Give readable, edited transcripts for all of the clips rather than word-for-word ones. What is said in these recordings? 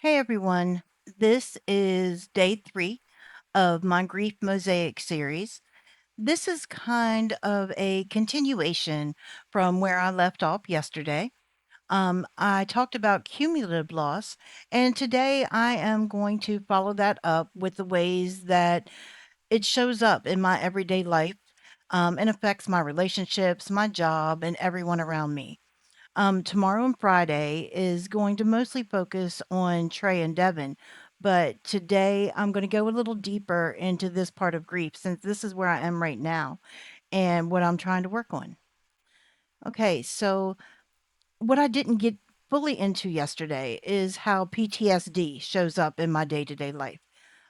Hey everyone, this is day 3 of my Grief Mosaic series. This is kind of a continuation from where I left off yesterday. I talked about cumulative loss, and today I am going to follow that up with the ways that it shows up in my everyday life and affects my relationships, my job, and everyone around me. Tomorrow and Friday is going to mostly focus on Trey and Devin, but today I'm going to go a little deeper into this part of grief since this is where I am right now and what I'm trying to work on. Okay, so what I didn't get fully into yesterday is how PTSD shows up in my day to day life.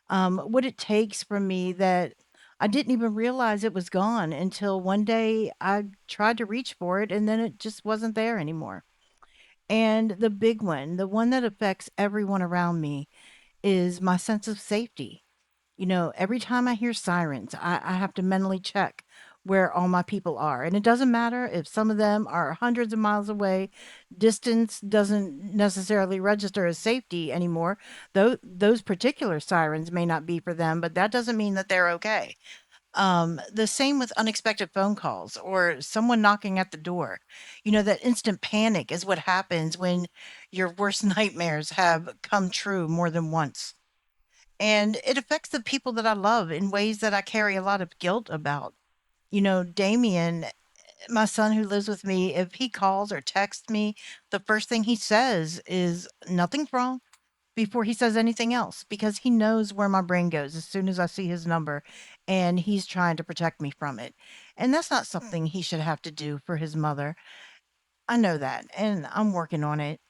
What it takes from me that I didn't even realize it was gone until one day I tried to reach for it and then it just wasn't there anymore. And the big one, the one that affects everyone around me, is my sense of safety. Every time I hear sirens, I have to mentally check where all my people are. And it doesn't matter if some of them are hundreds of miles away. Distance doesn't necessarily register as safety anymore. Though those particular sirens may not be for them, but that doesn't mean that they're okay. The same with unexpected phone calls or someone knocking at the door. That instant panic is what happens when your worst nightmares have come true more than once. And it affects the people that I love in ways that I carry a lot of guilt about. Damien, my son who lives with me, if he calls or texts me, the first thing he says is nothing's wrong before he says anything else because he knows where my brain goes as soon as I see his number and he's trying to protect me from it. And that's not something he should have to do for his mother. I know that and I'm working on it.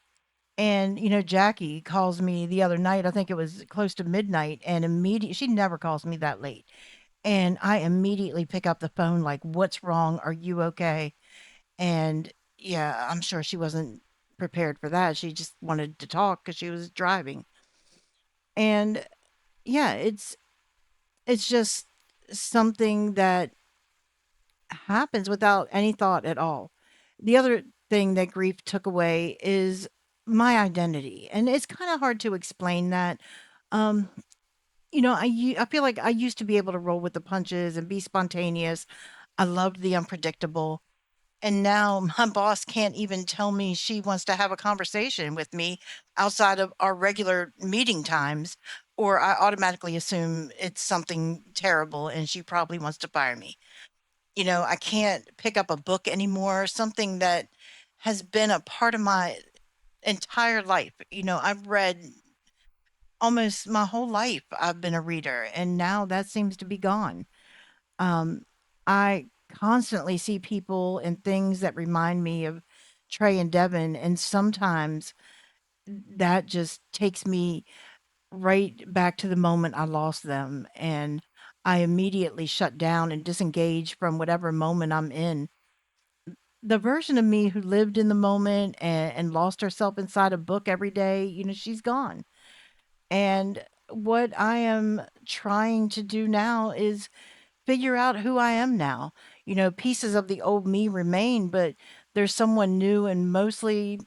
And Jackie calls me the other night, I think it was close to midnight, and immediately she never calls me that late. And I immediately pick up the phone like, "What's wrong? Are you okay?" And yeah, I'm sure she wasn't prepared for that. She just wanted to talk cuz she was driving. And yeah, it's just something that happens without any thought at all. The other thing that grief took away is my identity, and it's kind of hard to explain that. Um, I feel like I used to be able to roll with the punches and be spontaneous. I loved the unpredictable. And now my boss can't even tell me she wants to have a conversation with me outside of our regular meeting times, or I automatically assume it's something terrible and she probably wants to fire me. I can't pick up a book anymore, something that has been a part of my entire life. I've read almost my whole life, I've been a reader, and now that seems to be gone. Um, I constantly see people and things that remind me of Trey and Devin, and sometimes that just takes me right back to the moment I lost them, and I immediately shut down and disengage from whatever moment I'm in. The version of me who lived in the moment and lost herself inside a book every day, she's gone. And what I am trying to do now is figure out who I am now. Pieces of the old me remain, but there's someone new and mostly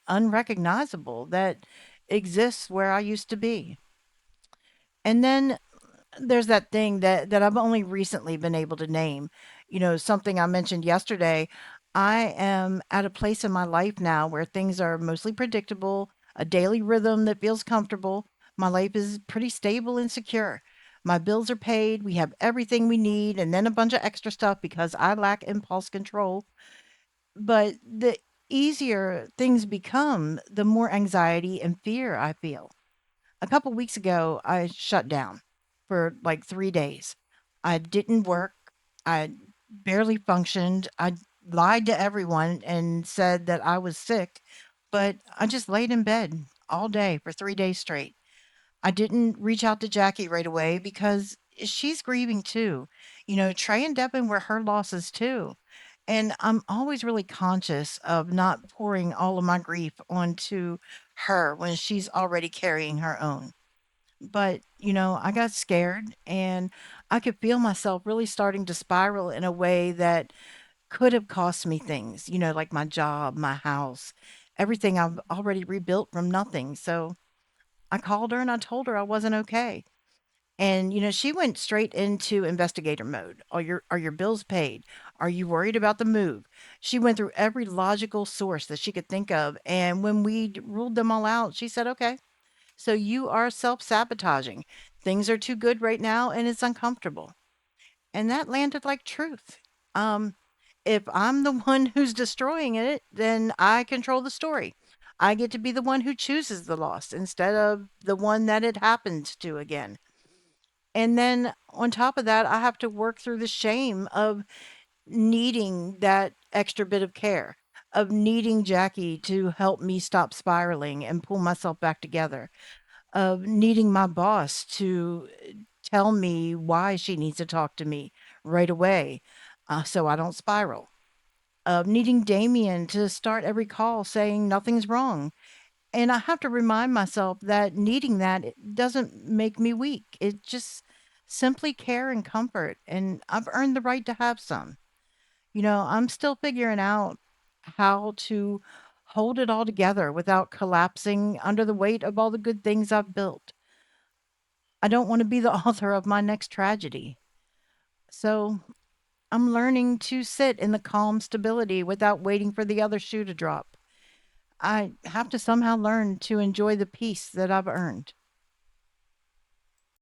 unrecognizable that exists where I used to be. And then there's that thing that I've only recently been able to name. Something I mentioned yesterday. I am at a place in my life now where things are mostly predictable, a daily rhythm that feels comfortable. My life is pretty stable and secure. My bills are paid, we have everything we need, and then a bunch of extra stuff because I lack impulse control. But the easier things become, the more anxiety and fear I feel. A couple weeks ago, I shut down for like 3 days. I didn't work. I barely functioned. I lied to everyone and said that I was sick, but I just laid in bed all day for 3 days straight. I didn't reach out to Jackie right away because she's grieving too. Trey and Devin were her losses too. And I'm always really conscious of not pouring all of my grief onto her when she's already carrying her own. But, I got scared and I could feel myself really starting to spiral in a way that could have cost me things, like my job, my house, everything I've already rebuilt from nothing. So I called her and I told her I wasn't okay. And, she went straight into investigator mode. Are your bills paid? Are you worried about the move? She went through every logical source that she could think of. And when we ruled them all out, she said, okay, so you are self sabotaging. Things are too good right now and it's uncomfortable. And that landed like truth. Um, if I'm the one who's destroying it, then I control the story. I get to be the one who chooses the loss instead of the one that it happens to again. And then on top of that, I have to work through the shame of needing that extra bit of care, of needing Jackie to help me stop spiraling and pull myself back together, of needing my boss to tell me why she needs to talk to me right away so I don't spiral, of needing Damien to start every call saying nothing's wrong. And I have to remind myself that needing that it doesn't make me weak. It just simply care and comfort. And I've earned the right to have some. I'm still figuring out how to hold it all together without collapsing under the weight of all the good things I've built. I don't want to be the author of my next tragedy. So I'm learning to sit in the calm stability without waiting for the other shoe to drop. I have to somehow learn to enjoy the peace that I've earned.